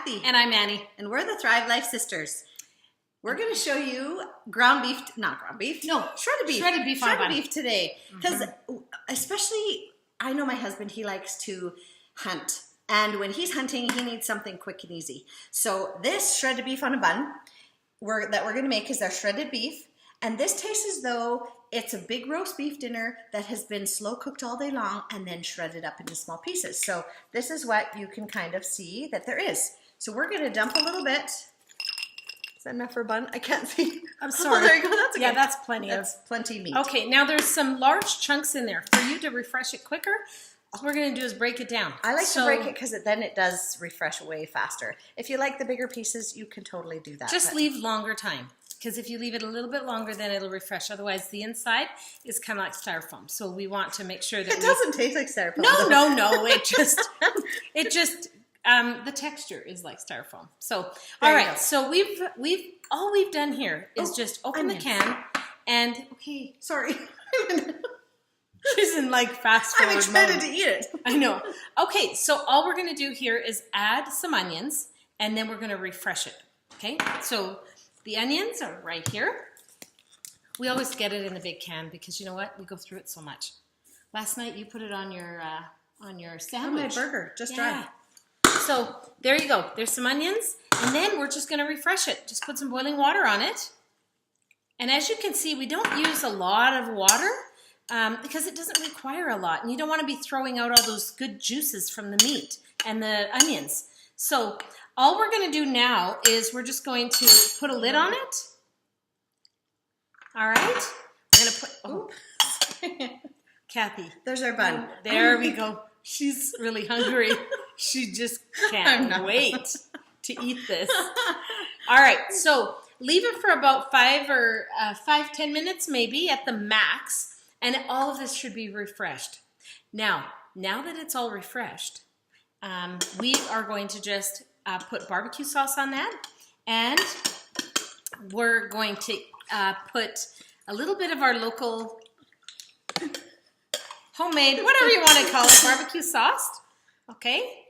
Kathy. And I'm Annie. And we're the Thrive Life Sisters. We're going to show you shredded beef. Shredded beef on a bun. Today. Because especially, I know my husband, he likes to hunt. And when he's hunting, he needs something quick and easy. So this shredded beef on a bun that we're going to make is our shredded beef. And this tastes as though it's a big roast beef dinner that has been slow cooked all day long and then shredded up into small pieces. So this is what you can kind of see that there is. So we're going to dump a little bit. Is that enough for a bun? I can't see. I'm sorry. Oh, there you go. That's okay. Yeah, that's plenty. That's plenty meat. Okay, now there's some large chunks in there. For you to refresh it quicker, all we're going to do is break it down. I like to break it because then it does refresh way faster. If you like the bigger pieces, you can totally do that. Just leave longer time. Because if you leave it a little bit longer, then it'll refresh. Otherwise, the inside is kind of like styrofoam. So we want to make sure that it doesn't taste like styrofoam. No. It just, the texture is like styrofoam. So, all right. So all we've done here is just open the can and. Okay, sorry. She's in like fast forward mode. I'm excited to eat it. I know. Okay, so all we're going to do here is add some onions, and then we're going to refresh it. Okay, so. The onions are right here. We always get it in a big can because you know what? We go through it so much. Last night you put it on your sandwich. On my burger, just dry. So there you go. There's some onions, and then we're just going to refresh it. Just put some boiling water on it. And as you can see, we don't use a lot of water because it doesn't require a lot, and you don't want to be throwing out all those good juices from the meat and the onions. So all we're going to do now is we're just going to put a lid on it. All right. We're going to put, Kathy. There's our bun. There we go. She's really hungry. She just can't wait to eat this. All right. So leave it for about 5-10 minutes maybe at the max. And all of this should be refreshed. Now that it's all refreshed, we are going to just put barbecue sauce on that, and we're going to put a little bit of our local homemade, whatever you want to call it, barbecue sauce. Okay?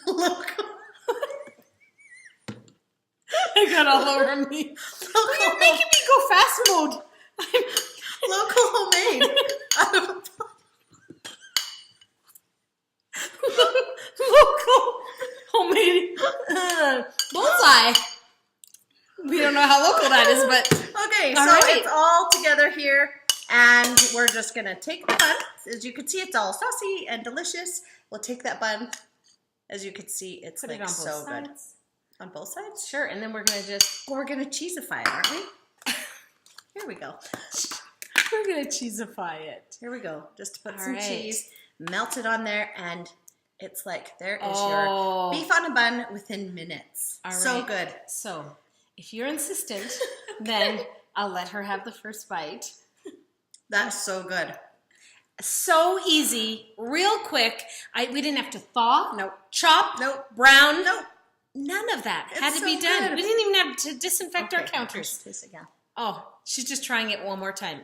Local. I got all over me. You're making me go fast mode. Local homemade. Local homemade bullseye. We don't know how local that is, but okay, so it's all together here, and we're just gonna take the bun. As you can see, it's all saucy and delicious. We'll take that bun. As you can see, it's like so good. On both sides? Sure, and then we're gonna cheesify it, aren't we? Here we go. We're gonna cheesify it. Here we go. Just to put some cheese, melt it on there, and it's like, there is your beef on a bun within minutes. All right. So good. So, if you're insistent, then I'll let her have the first bite. That's so good. So easy, real quick. We didn't have to thaw, chop, brown, none of that had to be done. Good. We didn't even have to disinfect our counters. Taste it again. Oh, she's just trying it one more time.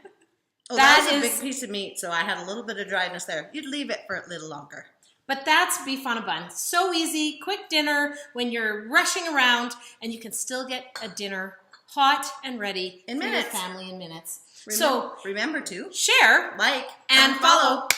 Oh, that was a big piece of meat, so I had a little bit of dryness there. You'd leave it for a little longer. But that's beef on a bun. So easy, quick dinner when you're rushing around, and you can still get a dinner hot and ready in for minutes. Your family in minutes. Remember to share, like, and follow.